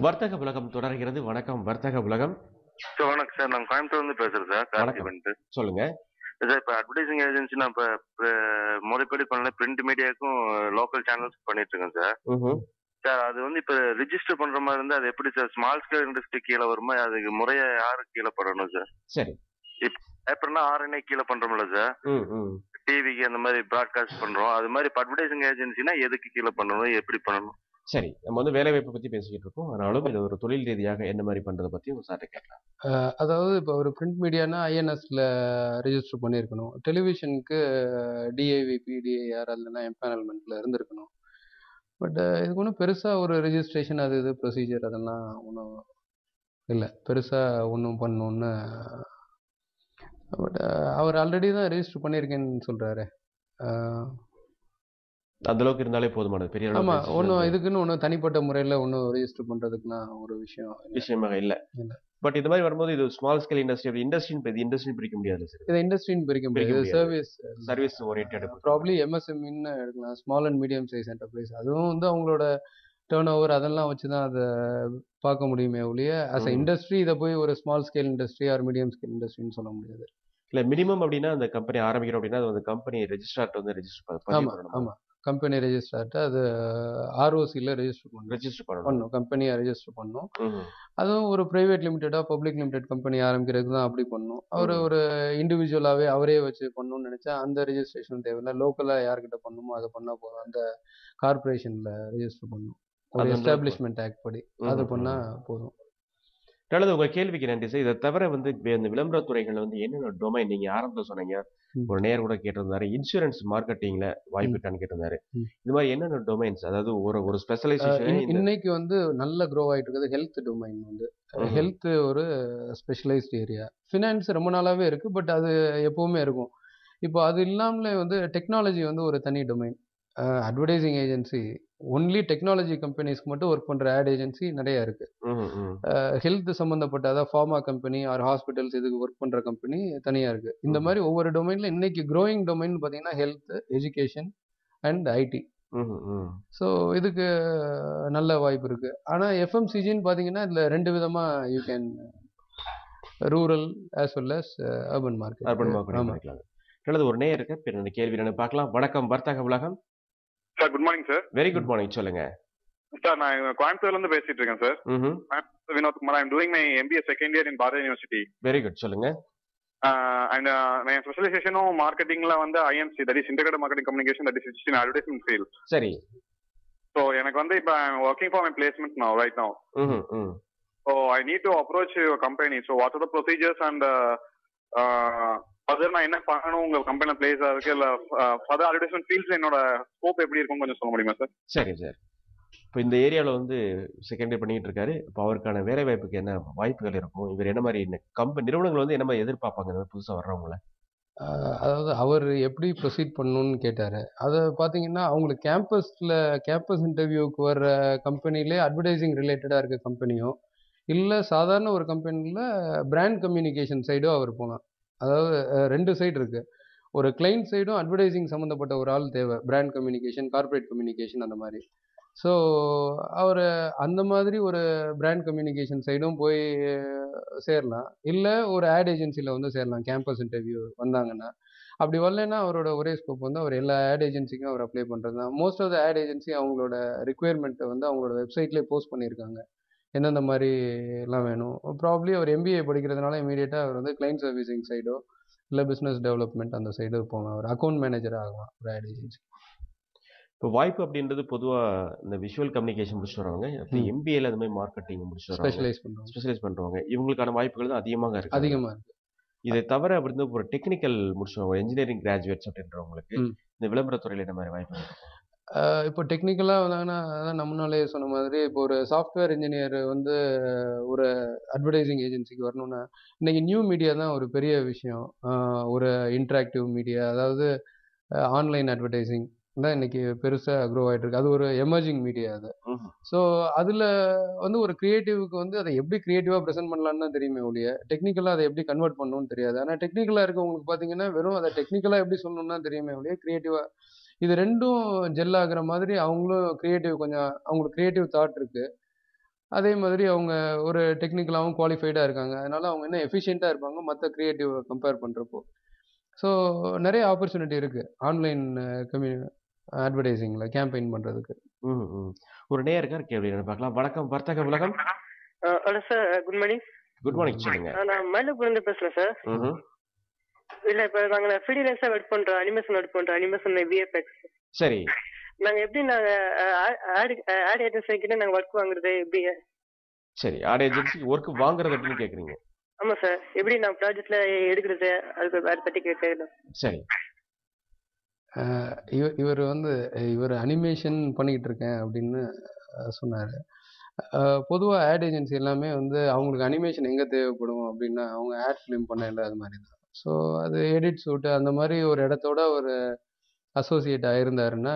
வர்த்தக உலகம் தொடர்கிறது. வணக்கம் வர்த்தக உலகம். சார் வணக்கம் சார். நான் கோயம்புத்தூர்லேருந்து பேசுறேன் சார். வணக்கம். கார்த்திபன்ட்டு. சொல்லுங்க. சார் இப்போ அட்வர்டைசிங் ஏஜென்சி நான் இப்போ முறைப்படி பண்ணல, பிரிண்ட் மீடியாவுக்கும் லோக்கல் சேனல்ஸ் பண்ணிட்டு இருக்கேன் சார். ம்ஹ்ம். சார் அது வந்து இப்போ ரிஜிஸ்டர் பண்ற மாதிரி இருந்தா அது எப்படி சார்? ஸ்மால் ஸ்கேல் இண்டஸ்ட்ரி கீழே வருமா? அதுக்கு முறையா யாரு கீழே படணும் சார்? சரி. இப்போ பேப்பர்னா ஆர்என்ஐ கீழே பண்றோம்ல சார். ம், ம். டிவிக்கு அந்த மாதிரி ப்ராட்காஸ்ட் பண்றோம். அது மாதிரி இப்போ அட்வர்டைசிங் ஏஜென்சினா எதுக்கு கீழே பண்ணணும்? எப்படி பண்ணணும்? சரி. நம்ம வந்து வேலைவாய்ப்ப பத்தி பேசிக்கிட்டு இருக்கோம். ஆனாலும் இது ஒரு தொழில் ரீதியாக என்ன மாரி பண்றத பத்தி உங்க சார்ட்ட கேட்கலாம். அதாவது இப்போ ஒரு பிரிண்ட் மீடியானா ஐஎன்எஸ்ல ரெஜிஸ்டர் பண்ணியிருக்கணும். டெலிவிஷனுக்கு டிஐவிபி, டிஐஆர் அதெல்லாம் எம்பேனல்மெண்ட்ல இருந்திருக்கணும். பட் இதுக்கு ஒன்றும் பெருசாக ஒரு ரெஜிஸ்ட்ரேஷன் அது இது ப்ரொசீஜர் அதெல்லாம் ஒன்றும் இல்லை. பெருசாக ஒன்றும் பண்ணணுன்னு பட் அவர் ஆல்ரெடி தான் ரெஜிஸ்டர் பண்ணியிருக்கேன்னு சொல்கிறாரு. அந்த அளவுக்கு இருந்தாலே போதுமானது. பெரிய அளவுக்கு ஆமாம், registration ஒன்றும் வந்து இதுக்குன்னு ஒன்றும் தனிப்பட்ட முறையில் ஒன்றும் ரெஜிஸ்டர் பண்ணுறதுக்குலாம் ஒரு விஷயம் இல்லை. விஷயமாக இல்ல. இல்ல. பட் இந்த மாரி வரும்போது இது ஸ்மால் ஸ்கேல் இண்டஸ்ட்ரி அப்படி இண்டஸ்ட்ரின்னு பிரிக்க முடியாதுல்ல சார்? இதை இண்டஸ்ட்ரின்னு பிரிக்க பிரிக்க முடியாது. முடியாது. சர்வீஸ் சர்வீஸ் ஓரியன்டட் ப்ராப்ளி எம்எஸ்எம்இன்னு எடுக்கலாம். Small and medium size enterprise. அதுவும் வந்து அவங்களோட டர்ன் ஓவர் அதெல்லாம் வச்சு தான் அதை பார்க்க முடியுமே ஒழிய ஆஸ் அ இண்டஸ்ட்ரி இதை போய் ஒரு small scale industry or medium scale இண்டஸ்ட்ரின்னு சொல்ல முடியாது. இல்ல மினிமம் அப்படின்னா அந்த கம்பெனி ஆரம்பிக்கிறோம் அப்படின்னா அது வந்து கம்பெனி ரெஜிஸ்ட்ரார்ட்ட வந்து பதிவு ஆமாம் பண்ணணும். ஆமாம், கம்பெனி ரெஜிஸ்டர்ட்ட அது ஆர்ஓசியில் ரெஜிஸ்டர் பண்ணணும். ரெஜிஸ்டர் பண்ணணும். பண்ணணும், கம்பெனியை ரெஜிஸ்டர் பண்ணணும். ம்ஹ்ம். அதுவும் ஒரு ப்ரைவேட் லிமிடெடாக பப்ளிக் லிமிடெட் கம்பெனி ஆரம்பிக்கிறதுக்கு தான் அப்படி பண்ணணும். அவர் ம். ஒரு இண்டிவிஜுவலாகவே அவரே வச்சு பண்ணணும்னு நினச்சா அந்த ரெஜிஸ்ட்ரேஷன் தேவையில்லை. லோக்கலாக யார்கிட்ட பண்ணணுமோ அதை பண்ணால் போதும். அந்த கார்பரேஷனில் ரெஜிஸ்டர் பண்ணணும். ஒரு அது வந்து எஸ்டாப்ளிஷ்மெண்ட் ஆக்ட் படி அது ம்ஹ்ம். பண்ணால் போதும். நல்லது. உங்க கேள்விக்கு நன்றி சார். இத தவிர வந்து இந்த விளம்பரத் துறைகள்ல வந்து என்னென்ன டொமைன் நீங்க ஆரம்பத்துல சொன்னீங்க. ம். ஒரு நேயர் கூட கேட்டிருந்தாரு. இன்சூரன்ஸ் மார்க்கெட்டிங்ல வாய்ப்பு ம். இருக்கான்னு கேட்டிருந்தாரு. ம். இது மாரி என்னென்ன டொமைன்ஸ்? அதாவது ஒரு ஸ்பெஷலைசேஷனே இந்த இன்னைக்கு வந்து நல்ல க்ரோ ஆயிட்டு இருக்குது ஹெல்த் டொமைன் வந்து. ம்ஹ்ம். ஹெல்த் ஒரு ஸ்பெஷலைஸ்ட் ஏரியா. ஃபினான்ஸ் ரொம்ப நாளாவே இருக்கு. பட் அது எப்பவுமே இருக்கும். இப்போ அது இல்லாமலே வந்து டெக்னாலஜி வந்து ஒரு தனி domain. Advertising agency only technology கம்பெனிஸ்க்கு மட்டும் ஒர்க் பண்ற ஆட் ஏஜென்சி நிறைய இருக்கு. ம்ஹ்ம். ம். ஹெல்த் சம்பந்தப்பட்ட அதாவது ஃபார்மா கம்பெனி ஆர் ஹாஸ்பிட்டல்ஸ் இதுக்கு ஒர்க் பண்ற கம்பெனி தனியா இருக்கு. இந்த ம்ஹ்ம். மாதிரி ஒவ்வொரு டொமைன்ல இன்னைக்கு க்ரோயிங் டொமைன் பார்த்தீங்கன்னா ஹெல்த், எஜுகேஷன் அண்ட் ஐடி. ம்ஹ்ம். ம். ஸோ இதுக்கு நல்ல வாய்ப்பு இருக்கு. ஆனா எஃப்எம்சிஜின்னு பார்த்தீங்கன்னா இதுல 2 விதமா you can rural as well as urban market. Urban marketing ஆமா. பண்ணிக்கலாம். நல்லது. ஒரு நேயர் இருக்கு. பின்ன கேள்வி என்னன்னு பார்க்கலாம். வணக்கம் வர்த்தக உலகம். Sir good morning sir. Very good morning. சொல்லுங்க. சார் நான் கோயம்புத்தூர்லேருந்து பேசிட்டு இருக்கேன் சார். ம்ஹ்ம். Vinod Kumar. I'm doing my MBA second year in Bharathi university. Very good. சொல்லுங்க. அண்ட் என் ஸ்பெஷலைசேஷனும் மார்க்கெட்டிங்ல வந்து IMC, that is integrated marketing communication, that is in advertisement field. சரி. ஸோ எனக்கு வந்து இப்போ working for my placement now right now. ம்ஹ்ம். ம். So I need to approach your company. So what are the procedures and further நான் என்ன பண்ணணும் உங்க கம்பெனில பிளேஸ் ஆகுது இல்லை ஃபர்தர் அட்வர்டைஸ்மெண்ட் ஃபீல்ட்ஸ் என்னோட ஸ்கோப் எப்படி இருக்கும்னு கொஞ்சம் சொல்ல முடியுமா சார்? சரி சார். இப்ப இந்த ஏரியால வந்து செகண்ட் இயர் பண்ணிட்டு இருக்காரு. அப்ப அவருக்கான வேலை வாய்ப்புக்கு என்ன வாய்ப்புகள் இருக்கும்? இவர் என்ன மாரி நிறுவனங்கள் வந்து என்ன மாரி எதிர்பார்ப்பாங்க இந்த மாரி புதுசா வர்றவங்கள? அதாவது அவர் எப்படி ப்ரொசீட் பண்ணணும்னு கேட்டாரு. அதை பார்த்தீங்கன்னா அவங்களுக்கு கேம்பஸ் இன்டர்வியூக்கு வர்ற கம்பெனிலே அட்வர்டைசிங் ரிலேட்டடாக இருக்க கம்பெனியோ இல்லை சாதாரண ஒரு கம்பெனியில் பிராண்ட் கம்யூனிகேஷன் சைடோ அவர் போகலாம். அதாவது 2 சைடு இருக்கு. ஒரு கிளைண்ட் சைடும் அட்வர்டைசிங் சம்மந்தப்பட்ட ஒரு ஆள் தேவை. பிராண்ட் கம்யூனிகேஷன், கார்ப்பரேட் கம்யூனிகேஷன் அந்த மாதிரி. ஸோ அவர் அந்த மாதிரி ஒரு பிராண்ட் கம்யூனிகேஷன் சைடும் போய் சேரலாம். இல்லை ஒரு ஆட் ஏஜென்சியில் வந்து சேரலாம் கேம்பஸ் இன்டர்வியூ வந்தாங்கன்னா. அப்படி வரலைன்னா அவரோட ஒரே ஸ்கோப் வந்து அவர் எல்லா ஆட் ஏஜென்சிக்கும் அவர் அப்ளை பண்ணுறது தான். Most of the ad agency அவங்களோட ரிக்குயர்மெண்ட்டை வந்து அவங்களோட வெப்சைட்லேயே போஸ்ட் பண்ணியிருக்காங்க. எந்தெந்த மாதிரி எல்லாம் வேணும். ப்ராப்ளி அவர் எம்பிஏ படிக்கிறதுனால இமீடியட்டாக அவர் வந்து கிளைண்ட் சர்வீசிங் சைடோ இல்லை பிஸ்னஸ் டெவலப்மெண்ட் அந்த சைடு போகலாம். அவர் அக்கௌண்ட் மேனேஜர் ஆகலாம் ஒரு ஆட் ஏஜென்சி. இப்போ வாய்ப்பு அப்படின்றது பொதுவா இந்த விஷுவல் கம்யூனிகேஷன் முடிச்சுட்டு வரவங்க, அப்படி எம்பிஏல அந்த மாரி மார்க்கெட்டிங் முடிச்சுட்டு வரவங்க, ஸ்பெஷலைஸ் பண்றவங்க, இவங்களுக்கான வாய்ப்புகள் தான் அதிகமாக இருக்கு. அதிகமாக இருக்கு. இதை தவிர அப்படி இருந்து ஒரு டெக்னிக்கல் முடிச்சவங்க, இன்ஜினியரிங் கிராஜுவேட்ஸ் அப்படின்றவங்களுக்கு இந்த விளம்பரத்துறையில என்ன மாதிரி வாய்ப்பு இருக்கு? இப்போ டெக்னிக்கலாக வந்தாங்கன்னா அதான் நம்ம முன்னாலே சொன்ன மாதிரி இப்போ ஒரு சாஃப்ட்வேர் இன்ஜினியர் வந்து ஒரு அட்வர்டைசிங் ஏஜென்சிக்கு வரணும்னா இன்னைக்கு நியூ மீடியா தான் ஒரு பெரிய விஷயம். ஒரு இன்ட்ராக்டிவ் மீடியா அதாவது ஆன்லைன் அட்வர்டைசிங் தான் இன்னைக்கு பெருசாக க்ரோ ஆகிட்டு இருக்கு. அது ஒரு எமர்ஜிங் மீடியா அது. ஸோ அதில் வந்து ஒரு கிரியேட்டிவ்க்கு வந்து அதை எப்படி கிரியேட்டிவாக ப்ரெசென்ட் பண்ணலான்னு தான் தெரியுமே ஒழிய டெக்னிக்கலாக அதை எப்படி கன்வெர்ட் பண்ணணும்னு தெரியாது. ஆனால் டெக்னிக்கலாக இருக்கவங்களுக்கு பார்த்தீங்கன்னா வெறும் அதை டெக்னிக்கலாக எப்படி சொல்லணும்னு தான் தெரியுமே ஒழிய கிரியேட்டிவாக இது ரெண்டும் ஜெல் ஆகுற மாதிரி அவங்களும் கிரியேட்டிவ் கொஞ்சம் அவங்களுக்கு கிரியேட்டிவ் தாட் இருக்கு. அதே மாதிரி அவங்க ஒரு டெக்னிக்கலாவும் குவாலிஃபைடா இருக்காங்க. அதனால அவங்க இன்னும் எஃபிஷியன்ட்டா இருப்பாங்க மத்த கிரியேட்டிவ் கம்பேர் பண்றப்போ. ஸோ நெறைய ஆப்பர்ச்சுனிட்டி இருக்கு. ஆன்லைன் அட்வர்டைசிங்ல கேம்பெயின் பண்றதுக்கு. ம், ம். ஒரு நேயர் இருக்காரு கேள்வி பார்க்கலாம். வணக்கம் வர்த்தக உலகம். Hello sir, good morning. Good morning சொல்லுங்க. நான் மயிலாப்பூர்லேருந்து பேசுறேன் சார். ம்ஹ்ம். இல்ல இப்ப நாங்க ஃப்ரீலான்ஸா ஒர்க் பண்றோம், அனிமேஷன் ஒர்க் பண்றோம், அனிமேஷன் விஎஃப்எக்ஸ். சரி. நாங்க எப்படி நாங்க ஆட் ஏஜென்சி கிட்ட நாங்க ஒர்க் வாங்குறது எப்படி? சரி. ஆட் ஏஜென்சிக்கு ஒர்க் வாங்குறது எப்படின்னு கேட்குறீங்க. ஆமா சார், எப்படி நான் ப்ராஜெக்ட்ல எடுக்கிறது அதை பத்தி கேட்கணும். சரி. இவர் வந்து இவர் அனிமேஷன் பண்ணிக்கிட்டு இருக்கேன் அப்படின்னு சொன்னாரு. பொதுவா ஆட் ஏஜென்சி எல்லாமே வந்து அவங்களுக்கு அனிமேஷன் எங்க தேவைப்படும் அப்படின்னா, அவங்க ஆட் ஃபிலிம் பண்ணையில அது மாதிரி தான். ஸோ அது எடிட் ஷூட் அந்த மாதிரி ஒரு இடத்தோட ஒரு அசோசியேட் ஆயிருந்தாருன்னா